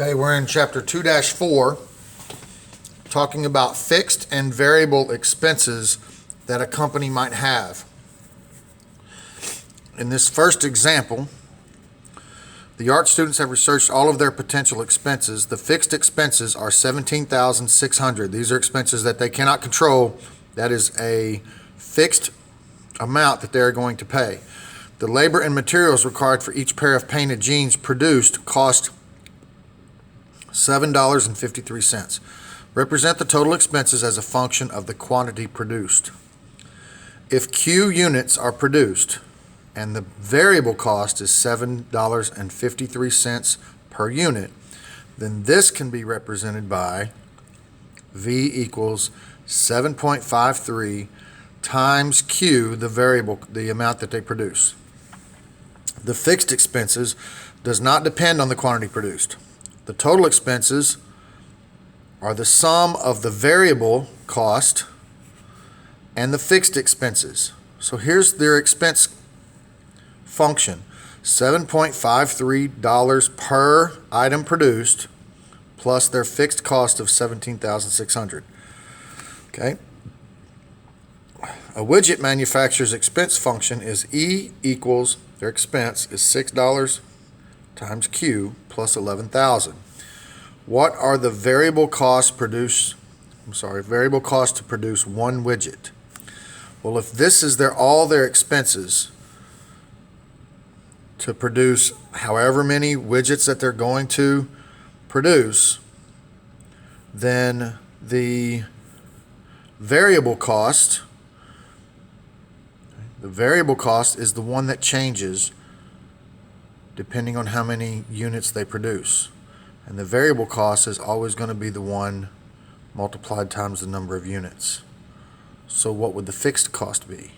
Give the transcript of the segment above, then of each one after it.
Okay, we're in chapter 2-4, talking about fixed and variable expenses that a company might have. In this first example, the art students have researched all of their potential expenses. The fixed expenses are $17,600. These are expenses that they cannot control. That is a fixed amount that they're going to pay. The labor and materials required for each pair of painted jeans produced cost $7.53. Represent the total expenses as a function of the quantity produced. If Q units are produced and the variable cost is $7.53 per unit, then this can be represented by V equals 7.53 times Q, the variable, the amount that they produce. The fixed expenses does not depend on the quantity produced. The total expenses are the sum of the variable cost and the fixed expenses. So here's their expense function: $7.53 per item produced plus their fixed cost of $17,600. Okay. A widget manufacturer's expense function is E equals, their expense is $6 times Q plus 11,000. What are the variable costs to produce one widget? Well, if this is all their expenses to produce however many widgets that they're going to produce, then the variable cost is the one that changes depending on how many units they produce. And the variable cost is always going to be the one multiplied times the number of units. So what would the fixed cost be?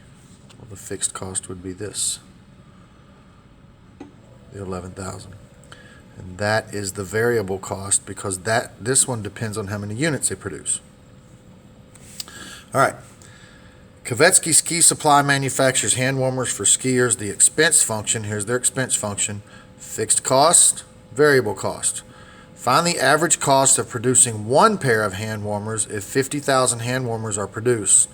Well, the fixed cost would be this, the 11,000. And that is the variable cost because this one depends on how many units they produce. All right. Kavetsky Ski Supply manufactures hand warmers for skiers. The expense function, here's their expense function: fixed cost, variable cost. Find the average cost of producing one pair of hand warmers if 50,000 hand warmers are produced.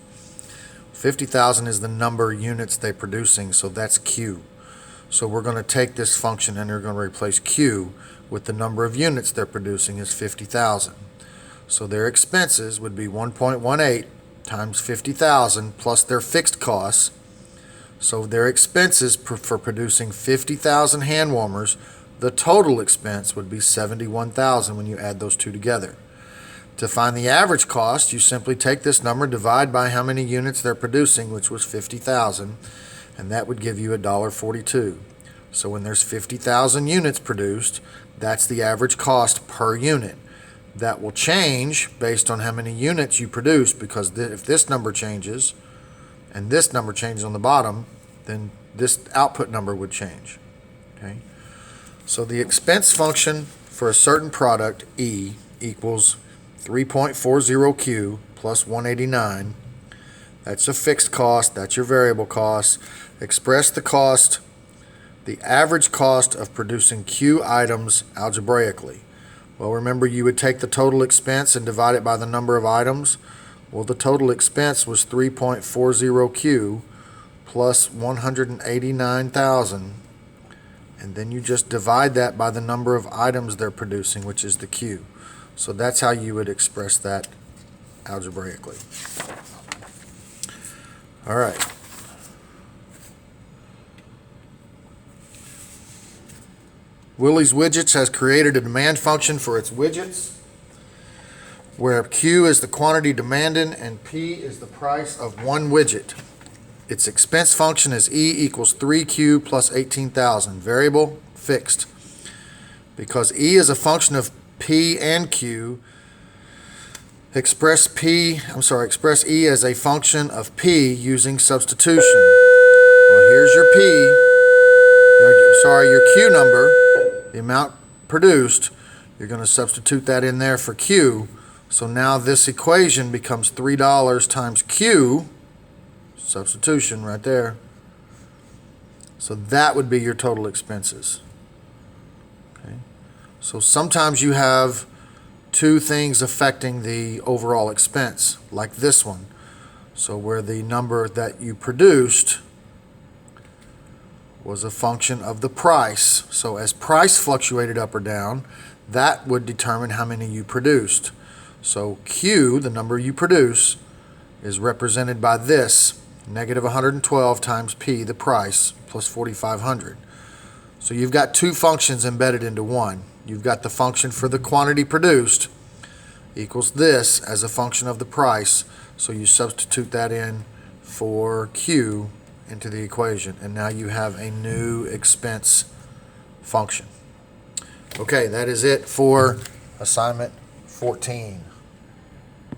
50,000 is the number of units they're producing, so that's Q. So we're going to take this function and we're going to replace Q with the number of units they're producing is 50,000. So their expenses would be 1.18 times 50,000 plus their fixed costs. So their expenses for producing 50,000 hand warmers, the total expense would be 71,000 when you add those two together. To find the average cost, you simply take this number, divide by how many units they're producing, which was 50,000, and that would give you $1.42. So when there's 50,000 units produced, that's the average cost per unit. That will change based on how many units you produce, because if this number changes and this number changes on the bottom, then this output number would change. Okay? So the expense function for a certain product, E, equals 3.40Q plus 189. That's a fixed cost. That's your variable cost. Express the cost, the average cost of producing Q items algebraically. Well, remember, you would take the total expense and divide it by the number of items. Well, the total expense was 3.40Q plus 189,000. And then you just divide that by the number of items they're producing, which is the Q. So that's how you would express that algebraically. All right. Willie's Widgets has created a demand function for its widgets, where Q is the quantity demanded and P is the price of one widget. Its expense function is E equals 3Q plus 18,000. Variable, fixed. Because E is a function of P and Q, express E as a function of P using substitution. Well, here's your P, your Q number, the amount produced. You're going to substitute that in there for Q. So now this equation becomes $3 times Q, substitution right there. So that would be your total expenses. Okay. So sometimes you have two things affecting the overall expense, like this one. So where the number that you produced was a function of the price. So as price fluctuated up or down, that would determine how many you produced. So Q, the number you produce, is represented by this, negative 112 times P, the price, plus 4,500. So you've got two functions embedded into one. You've got the function for the quantity produced equals this as a function of the price. So you substitute that in for Q into the equation, and now you have a new expense function. Okay, that is it for assignment 14.